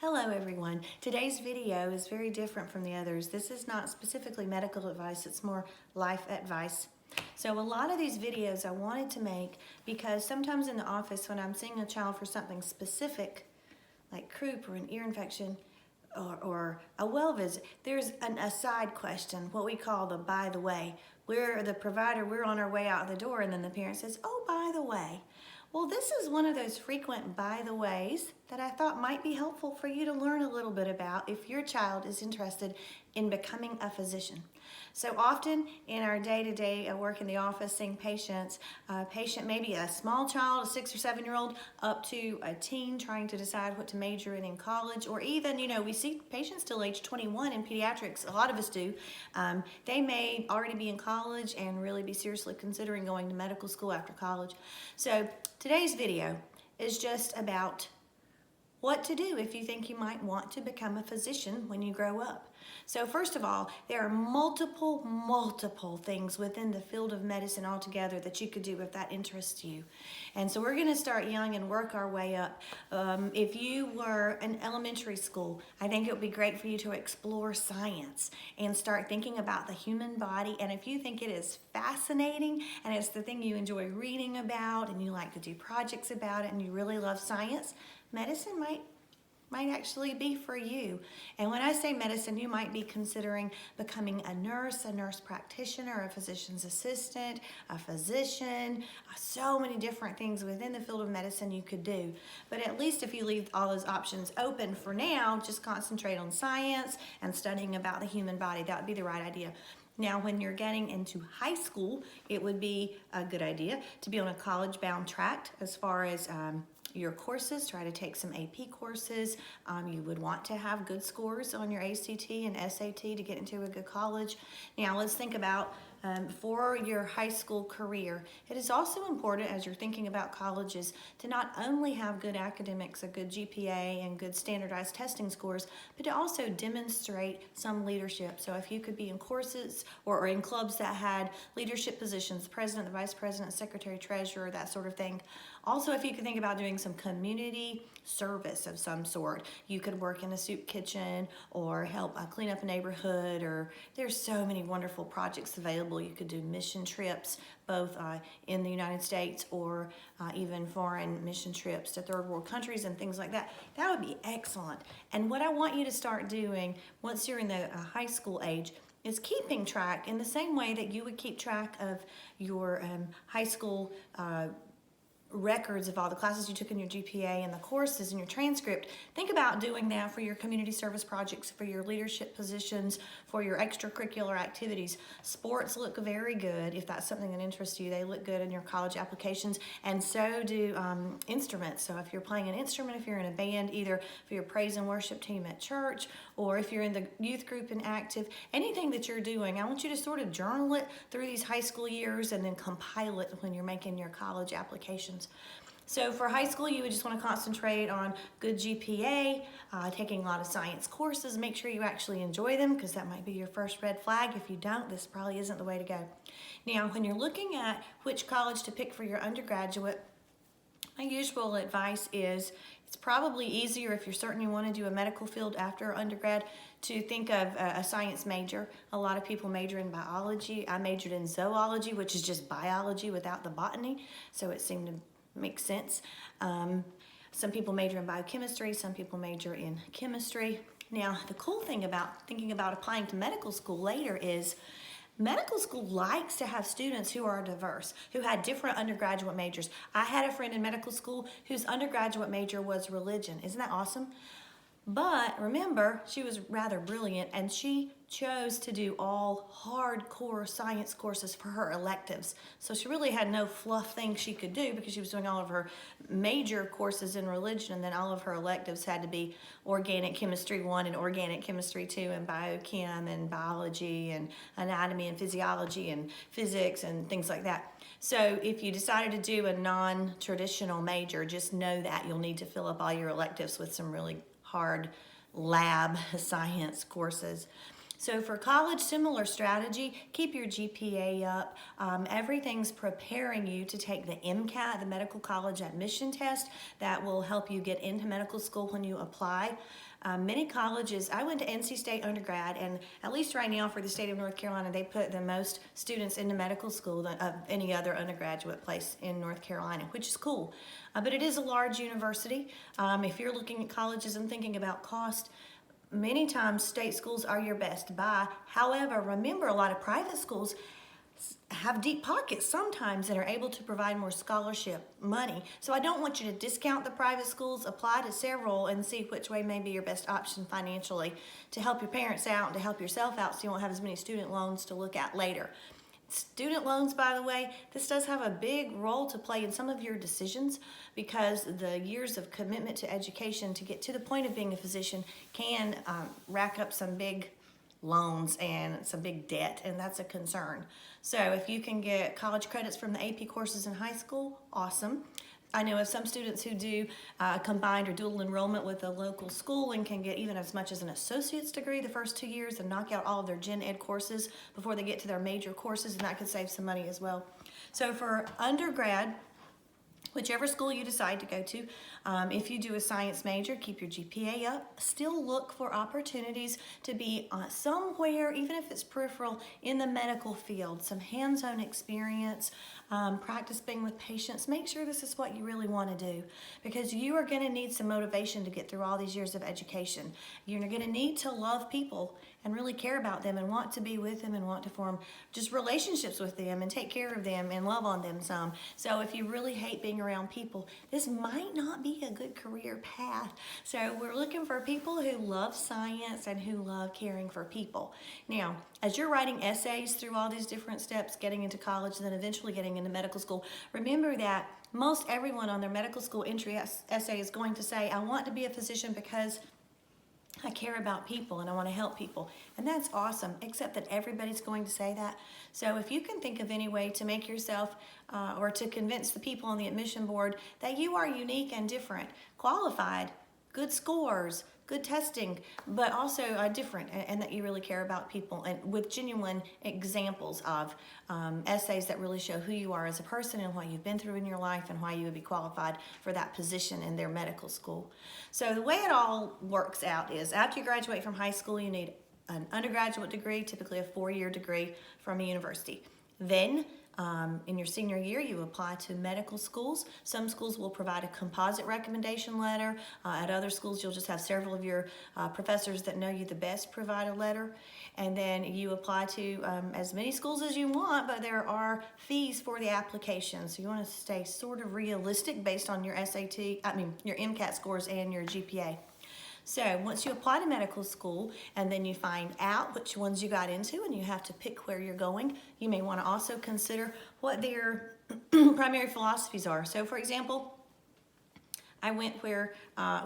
Hello everyone. Today's video is very different from the others. This is not specifically medical advice, it's more life advice. So a lot of these videos I wanted to make because sometimes in the office when I'm seeing a child for something specific, like croup or an ear infection or a well visit, there's an aside question, what we call the by the way. We're the provider, we're on our way out the door and then the parent says, oh, by the way. Well, this is one of those frequent by the ways that I thought might be helpful for you to learn a little bit about if your child is interested in becoming a physician. So often in our day-to-day work in the office seeing patients, maybe a small child, a 6 or 7 year old, up to a teen trying to decide what to major in college, or even, we see patients till age 21 in pediatrics, a lot of us do. They may already be in college and really be seriously considering going to medical school after college. So today's video is just about what to do if you think you might want to become a physician when you grow up. So first of all, there are multiple things within the field of medicine altogether that you could do if that interests you. And so we're going to start young and work our way up. If you were in elementary school, I think it would be great for you to explore science and start thinking about the human body. And if you think it is fascinating and it's the thing you enjoy reading about and you like to do projects about it and you really love science, medicine might actually be for you. And when I say medicine, you might be considering becoming a nurse practitioner, a physician's assistant, a physician, so many different things within the field of medicine you could do. But at least if you leave all those options open for now, just concentrate on science and studying about the human body. That would be the right idea. Now, when you're getting into high school, it would be a good idea to be on a college-bound track as far as your courses. Try to take some AP courses. You would want to have good scores on your ACT and SAT to get into a good college. Now, let's think about for your high school career. It is also important as you're thinking about colleges to not only have good academics, a good GPA and good standardized testing scores, but to also demonstrate some leadership. So if you could be in courses or in clubs that had leadership positions, president, the vice president, secretary, treasurer, that sort of thing. Also, if you could think about doing some community service of some sort, you could work in a soup kitchen or help clean up a neighborhood, or there's so many wonderful projects available. You could do mission trips, both in the United States or even foreign mission trips to third world countries and things like that. That would be excellent. And what I want you to start doing once you're in the high school age is keeping track in the same way that you would keep track of your high school records of all the classes you took in your GPA and the courses and your transcript. Think about doing that for your community service projects, for your leadership positions, for your extracurricular activities. Sports look very good if that's something that interests you. They look good in your college applications, and so do instruments. So if you're playing an instrument, if you're in a band, either for your praise and worship team at church or if you're in the youth group and active, anything that you're doing, I want you to sort of journal it through these high school years and then compile it when you're making your college applications. So for high school, you would just want to concentrate on good GPA, taking a lot of science courses. Make sure you actually enjoy them, because that might be your first red flag. If you don't, this probably isn't the way to go. Now, when you're looking at which college to pick for your undergraduate, my usual advice is it's probably easier if you're certain you want to do a medical field after undergrad to think of a science major. A lot of people major in biology. I majored in zoology, which is just biology without the botany, so it seemed to make sense. Some people major in biochemistry, some people major in chemistry. Now, the cool thing about thinking about applying to medical school later is medical school likes to have students who are diverse, who had different undergraduate majors. I had a friend in medical school whose undergraduate major was religion. Isn't that awesome? But remember, she was rather brilliant, and she chose to do all hardcore science courses for her electives. So she really had no fluff things she could do, because she was doing all of her major courses in religion, and then all of her electives had to be organic chemistry 1 and organic chemistry 2 and biochem and biology and anatomy and physiology and physics and things like that. So if you decided to do a non-traditional major, just know that you'll need to fill up all your electives with some really hard lab science courses. So for college, similar strategy, keep your GPA up. Everything's preparing you to take the MCAT, the Medical College Admission Test, that will help you get into medical school when you apply. Many colleges, I went to NC State undergrad, and at least right now for the state of North Carolina, they put the most students into medical school than of any other undergraduate place in North Carolina, which is cool. But it is a large university. If you're looking at colleges and thinking about cost, many times state schools are your best buy. However, remember, a lot of private schools have deep pockets sometimes and are able to provide more scholarship money. So I don't want you to discount the private schools. Apply to several and see which way may be your best option financially to help your parents out and to help yourself out so you won't have as many student loans to look at later. Student loans, by the way, this does have a big role to play in some of your decisions because the years of commitment to education to get to the point of being a physician can rack up some big loans and some big debt, and that's a concern. So if you can get college credits from the AP courses in high school, awesome. I know of some students who do combined or dual enrollment with a local school and can get even as much as an associate's degree the first 2 years and knock out all of their gen ed courses before they get to their major courses, and that could save some money as well. So for undergrad, whichever school you decide to go to, if you do a science major, keep your GPA up. Still look for opportunities to be somewhere, even if it's peripheral, in the medical field. Some hands-on experience, practice being with patients. Make sure this is what you really want to do because you are going to need some motivation to get through all these years of education. You're going to need to love people and really care about them and want to be with them and want to form just relationships with them and take care of them and love on them some. So if you really hate being around people, this might not be a good career path. So we're looking for people who love science and who love caring for people. Now, as you're writing essays through all these different steps, getting into college, and then eventually getting into medical school, remember that most everyone on their medical school entry essay is going to say, I want to be a physician because I care about people and I want to help people. And that's awesome, except that everybody's going to say that. So if you can think of any way to make yourself or to convince the people on the admission board that you are unique and different, qualified, good scores, good testing, but also different, and that you really care about people, and with genuine examples of essays that really show who you are as a person and what you've been through in your life and why you would be qualified for that position in their medical school. So the way it all works out is after you graduate from high school, you need an undergraduate degree, typically a 4-year degree from a university. Then in your senior year, you apply to medical schools. Some schools will provide a composite recommendation letter. At other schools, you'll just have several of your professors that know you the best provide a letter. And then you apply to as many schools as you want, but there are fees for the application. So you want to stay sort of realistic based on your your MCAT scores and your GPA. So once you apply to medical school and then you find out which ones you got into and you have to pick where you're going, you may want to also consider what their primary philosophies are. So for example, I went where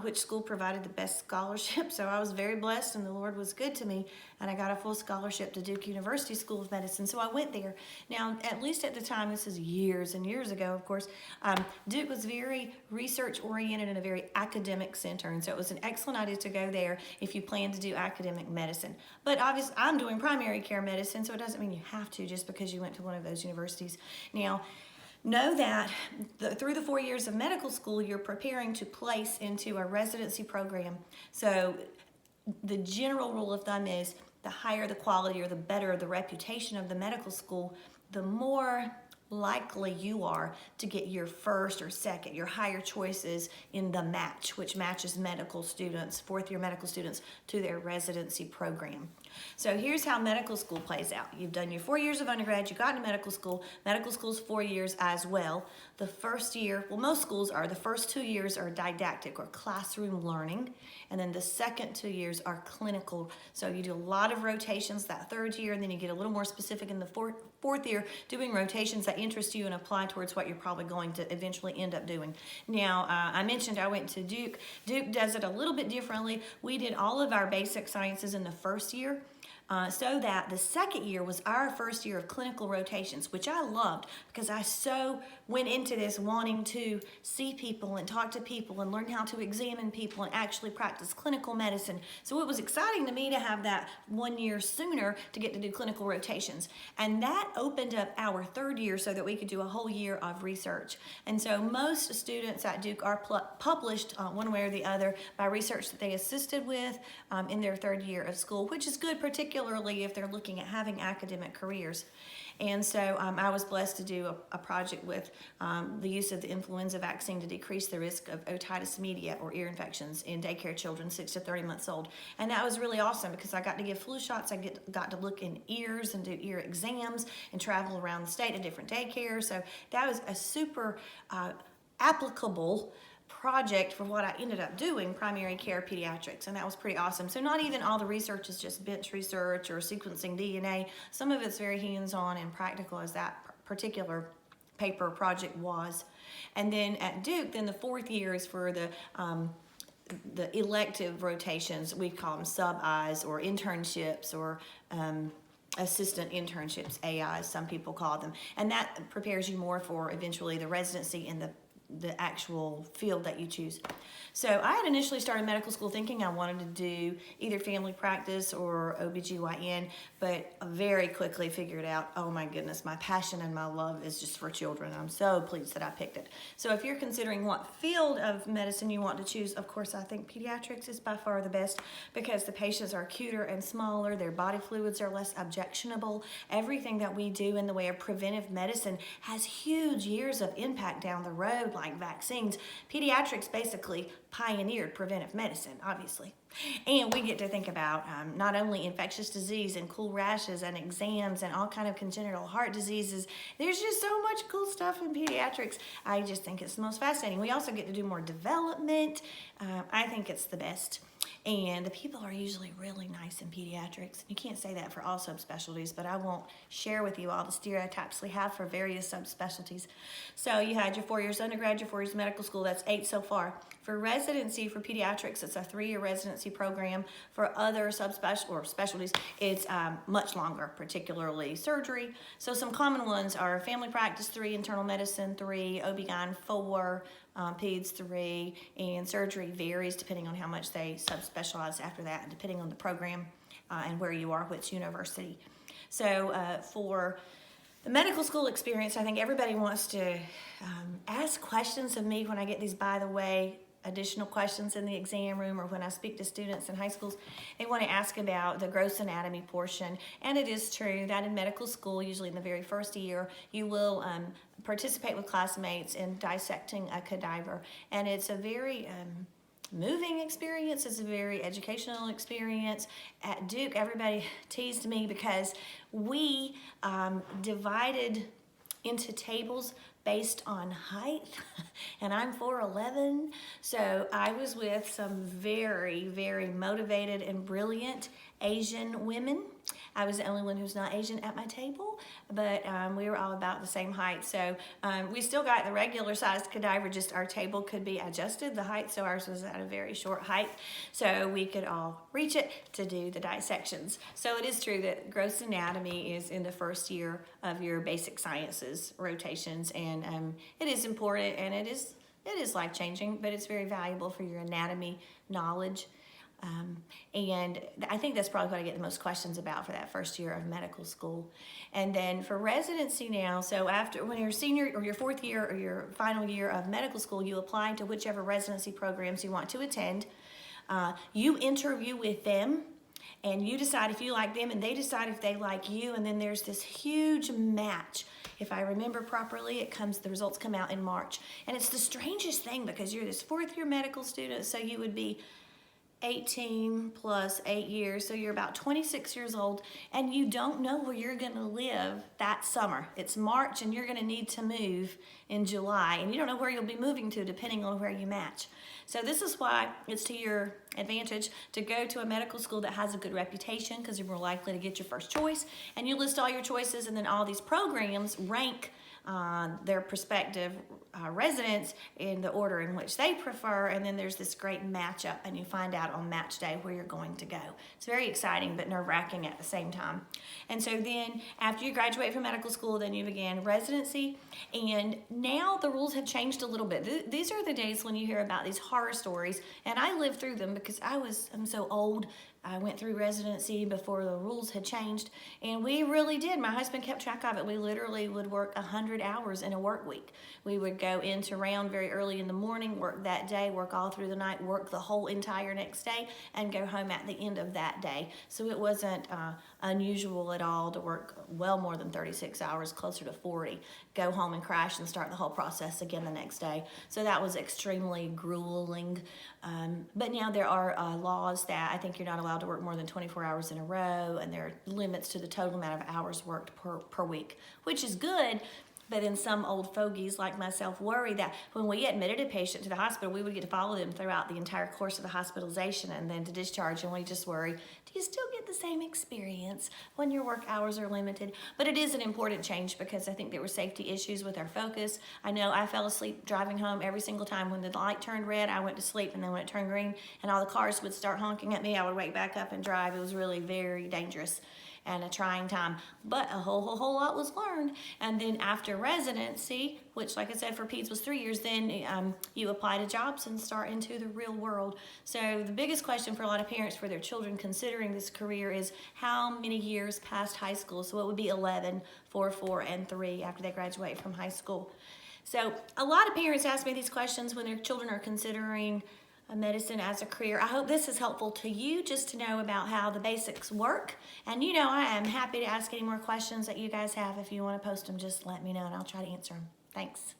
which school provided the best scholarship, so I was very blessed and the Lord was good to me, and I got a full scholarship to Duke University School of Medicine, so I went there. Now, at least at the time, this is years and years ago, of course, Duke was very research-oriented and a very academic center, and so it was an excellent idea to go there if you plan to do academic medicine. But obviously, I'm doing primary care medicine, so it doesn't mean you have to just because you went to one of those universities. Now, know that through the 4 years of medical school, you're preparing to place into a residency program. So the general rule of thumb is the higher the quality or the better the reputation of the medical school, the more likely you are to get your first or second, your higher choices in the match, which matches medical students, 4th-year medical students, to their residency program. So here's how medical school plays out. You've done your 4 years of undergrad, you got into medical school. Medical school's 4 years as well. The first year, well, most schools are, the first 2 years are didactic or classroom learning, and then the second 2 years are clinical. So you do a lot of rotations that 3rd year, and then you get a little more specific in the fourth year, doing rotations that interest you and apply towards what you're probably going to eventually end up doing. Now, I mentioned I went to Duke. Duke does it a little bit differently. We did all of our basic sciences in the first year, so that the second year was our first year of clinical rotations, which I loved because I so went into this wanting to see people and talk to people and learn how to examine people and actually practice clinical medicine. So it was exciting to me to have that 1 year sooner to get to do clinical rotations. And that opened up our third year so that we could do a whole year of research. And so most students at Duke are published one way or the other by research that they assisted with in their third year of school, which is good, particularly if they're looking at having academic careers. And so I was blessed to do a project with the use of the influenza vaccine to decrease the risk of otitis media or ear infections in daycare children 6 to 30 months old. And that was really awesome because I got to give flu shots, I got to look in ears and do ear exams and travel around the state to different daycares. So that was a super applicable project for what I ended up doing, primary care pediatrics, and that was pretty awesome. So not even all the research is just bench research or sequencing DNA. Some of it's very hands-on and practical, as that particular paper project was. And then at Duke, then the fourth year is for the elective rotations. We call them sub-Is or internships or assistant internships, AIs, some people call them. And that prepares you more for eventually the residency in the actual field that you choose. So I had initially started medical school thinking I wanted to do either family practice or OBGYN, but very quickly figured out, oh my goodness, my passion and my love is just for children. I'm so pleased that I picked it. So if you're considering what field of medicine you want to choose, of course I think pediatrics is by far the best because the patients are cuter and smaller, their body fluids are less objectionable. Everything that we do in the way of preventive medicine has huge years of impact down the road, like vaccines. Pediatrics basically pioneered preventive medicine, obviously. And we get to think about not only infectious disease and cool rashes and exams and all kind of congenital heart diseases. There's just so much cool stuff in pediatrics. I just think it's the most fascinating. We also get to do more development. I think it's the best. And the people are usually really nice in pediatrics. You can't say that for all subspecialties, but I won't share with you all the stereotypes we have for various subspecialties. So you had your 4 years undergrad, your 4 years medical school, that's 8 so far. For residency for pediatrics, it's a 3-year residency program. For other specialties, it's much longer, particularly surgery. So some common ones are family practice 3, internal medicine 3, OB-GYN 4, peds 3, and surgery varies depending on how much they subspecialize after that, and depending on the program and where you are, which university. So for the medical school experience, I think everybody wants to ask questions of me when I get these, by the way, additional questions in the exam room or when I speak to students in high schools. They want to ask about the gross anatomy portion. And it is true that in medical school, usually in the very first year, you will participate with classmates in dissecting a cadaver. And it's a very moving experience. It's a very educational experience. At Duke, everybody teased me because we divided into tables based on height, and I'm 4'11", so I was with some very, very motivated and brilliant Asian women. I was the only one who's not Asian at my table, but we were all about the same height. So we still got the regular sized cadaver, just our table could be adjusted, the height, so ours was at a very short height, so we could all reach it to do the dissections. So it is true that gross anatomy is in the first year of your basic sciences rotations, and it is important, and it is life-changing, but it's very valuable for your anatomy knowledge. And I think that's probably what I get the most questions about for that first year of medical school. And then for residency now, so after when you're senior or your 4th year or your final year of medical school, you apply to whichever residency programs you want to attend. You interview with them, and you decide if you like them, and they decide if they like you, and then there's this huge match. If I remember properly, the results come out in March. And it's the strangest thing because you're this 4th year medical student, so you would be 18 plus 8 years, so you're about 26 years old, and you don't know where you're going to live that summer. It's March, and you're going to need to move in July, and you don't know where you'll be moving to depending on where you match. So this is why it's to your advantage to go to a medical school that has a good reputation, because you're more likely to get your first choice, and you list all your choices, and then all these programs rank their prospective residents in the order in which they prefer, and then there's this great matchup, and you find out on match day where you're going to go. It's very exciting but nerve-wracking at the same time. And so then after you graduate from medical school, then you begin residency, and now the rules have changed a little bit. These are the days when you hear about these horror stories, and I lived through them because I'm so old. I went through residency before the rules had changed, and we really did. My husband kept track of it. We literally would work 100 hours in a work week. We would go into round very early in the morning, work that day, work all through the night, work the whole entire next day, and go home at the end of that day. So it wasn't unusual at all to work well more than 36 hours, closer to 40, go home and crash and start the whole process again the next day. So that was extremely grueling. But now there are laws that I think you're not allowed to work more than 24 hours in a row, and there are limits to the total amount of hours worked per week, which is good. But then some old fogies like myself worry that when we admitted a patient to the hospital, we would get to follow them throughout the entire course of the hospitalization and then to discharge, and we just worry, do you still get the same experience when your work hours are limited? But it is an important change because I think there were safety issues with our focus. I know I fell asleep driving home every single time. When the light turned red, I went to sleep, and then when it turned green and all the cars would start honking at me, I would wake back up and drive. It was really very dangerous and a trying time, but a whole lot was learned. And then after residency, which like I said for peds was 3 years, then you apply to jobs and start into the real world. So the biggest question for a lot of parents for their children considering this career is how many years past high school? So it would be 11, 4, 4, and 3 after they graduate from high school. So a lot of parents ask me these questions when their children are considering medicine as a career. I hope this is helpful to you just to know about how the basics work. And you know, I am happy to ask any more questions that you guys have. If you want to post them, just let me know and I'll try to answer them. Thanks.